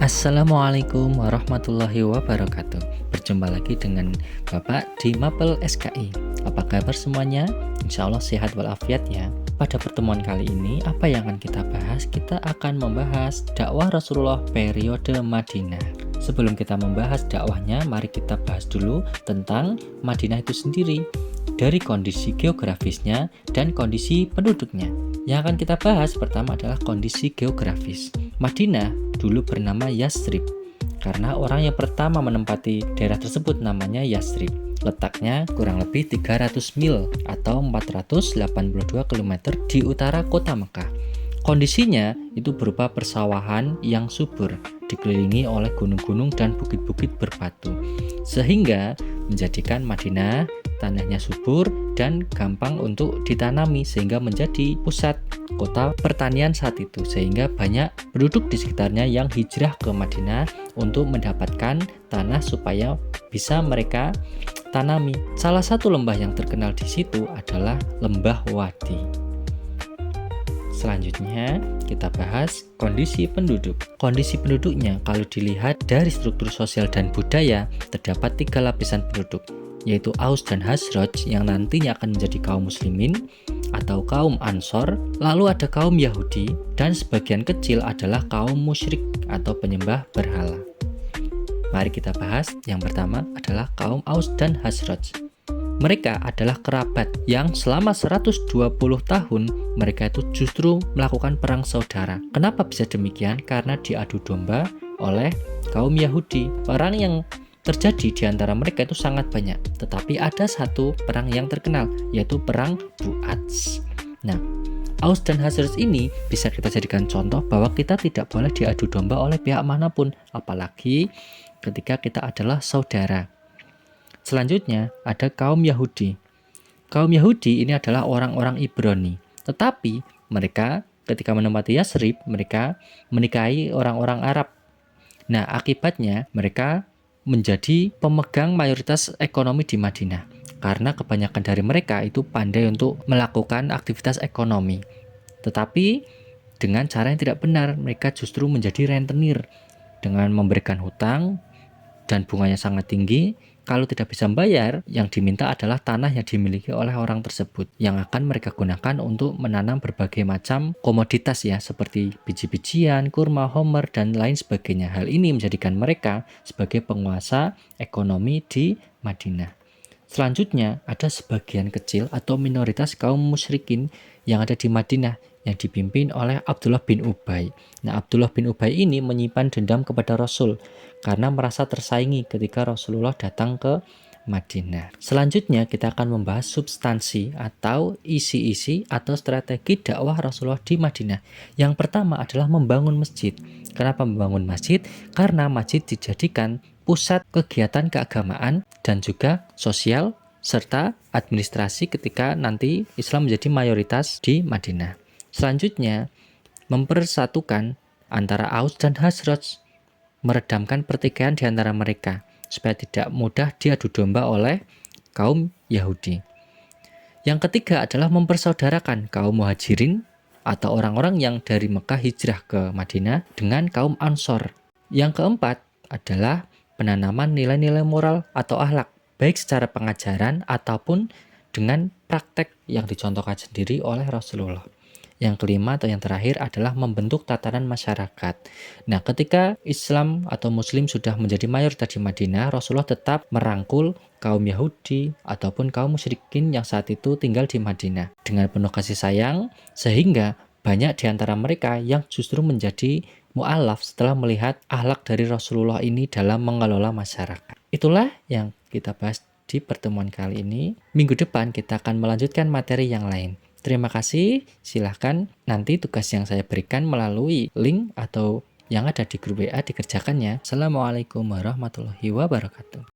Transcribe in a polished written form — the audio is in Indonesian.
Assalamualaikum warahmatullahi wabarakatuh. Berjumpa lagi dengan Bapak di Mapel SKI. Apa kabar semuanya? Insya Allah sehat walafiat ya. Pada pertemuan kali ini, apa yang akan kita bahas? Kita akan membahas dakwah Rasulullah periode Madinah. Sebelum kita membahas dakwahnya, mari kita bahas dulu tentang Madinah itu sendiri, dari kondisi geografisnya dan kondisi penduduknya. Yang akan kita bahas pertama adalah kondisi geografis. Madinah dulu bernama Yasrib karena orang yang pertama menempati daerah tersebut namanya Yasrib. Letaknya kurang lebih 300 mil atau 482 km di utara kota Mekah. Kondisinya itu berupa persawahan yang subur, dikelilingi oleh gunung-gunung dan bukit-bukit berbatu, sehingga menjadikan Madinah tanahnya subur dan gampang untuk ditanami sehingga menjadi pusat kota pertanian saat itu, sehingga banyak penduduk di sekitarnya yang hijrah ke Madinah untuk mendapatkan tanah supaya bisa mereka tanami. Salah satu lembah yang terkenal di situ adalah Lembah Wadi. Selanjutnya kita bahas kondisi penduduk. Kondisi penduduknya kalau dilihat dari struktur sosial dan budaya, terdapat 3 lapisan penduduk, yaitu Aus dan Khazraj yang nantinya akan menjadi kaum muslimin atau kaum Ansor, lalu ada kaum Yahudi, dan sebagian kecil adalah kaum musyrik atau penyembah berhala. Mari kita bahas. Yang pertama adalah kaum Aus dan Khazraj. Mereka adalah kerabat yang selama 120 tahun mereka itu justru melakukan perang saudara. Kenapa bisa demikian? Karena diadu domba oleh kaum Yahudi. Perang yang terjadi di antara mereka itu sangat banyak, tetapi ada satu perang yang terkenal, yaitu perang Bu'ats. Nah, Aus dan Khazraj ini bisa kita jadikan contoh bahwa kita tidak boleh diadu domba oleh pihak manapun, apalagi ketika kita adalah saudara. Selanjutnya ada kaum Yahudi. Kaum Yahudi ini adalah orang-orang Ibrani, tetapi mereka ketika menempati Yasrib, mereka menikahi orang-orang Arab. Nah, akibatnya mereka menjadi pemegang mayoritas ekonomi di Madinah karena kebanyakan dari mereka itu pandai untuk melakukan aktivitas ekonomi, tetapi dengan cara yang tidak benar. Mereka justru menjadi rentenir dengan memberikan hutang dan bunganya sangat tinggi. Kalau tidak bisa membayar, yang diminta adalah tanah yang dimiliki oleh orang tersebut yang akan mereka gunakan untuk menanam berbagai macam komoditas ya, seperti biji-bijian, kurma, homer, dan lain sebagainya. Hal ini menjadikan mereka sebagai penguasa ekonomi di Madinah. Selanjutnya ada sebagian kecil atau minoritas kaum musyrikin yang ada di Madinah yang dipimpin oleh Abdullah bin Ubay. Nah, Abdullah bin Ubay ini menyimpan dendam kepada Rasul karena merasa tersaingi ketika Rasulullah datang ke Madinah. Selanjutnya kita akan membahas substansi atau isi-isi atau strategi dakwah Rasulullah di Madinah. Yang pertama adalah membangun masjid. Kenapa membangun masjid? Karena masjid dijadikan pusat kegiatan keagamaan dan juga sosial serta administrasi ketika nanti Islam menjadi mayoritas di Madinah. Selanjutnya, mempersatukan antara Aus dan Khazraj, meredamkan pertikaian di antara mereka supaya tidak mudah diadu domba oleh kaum Yahudi. Yang ketiga adalah mempersaudarakan kaum Muhajirin atau orang-orang yang dari Mekah hijrah ke Madinah dengan kaum Ansor. Yang keempat adalah penanaman nilai-nilai moral atau akhlak, baik secara pengajaran ataupun dengan praktek yang dicontohkan sendiri oleh Rasulullah. Yang kelima atau yang terakhir adalah membentuk tatanan masyarakat. Nah, ketika Islam atau Muslim sudah menjadi mayoritas di Madinah, Rasulullah tetap merangkul kaum Yahudi ataupun kaum musyrikin yang saat itu tinggal di Madinah dengan penuh kasih sayang, sehingga banyak di antara mereka yang justru menjadi mu'alaf setelah melihat akhlak dari Rasulullah ini dalam mengelola masyarakat. Itulah yang kita bahas di pertemuan kali ini. Minggu depan kita akan melanjutkan materi yang lain. Terima kasih, silahkan nanti tugas yang saya berikan melalui link atau yang ada di grup WA dikerjakannya. Assalamualaikum warahmatullahi wabarakatuh.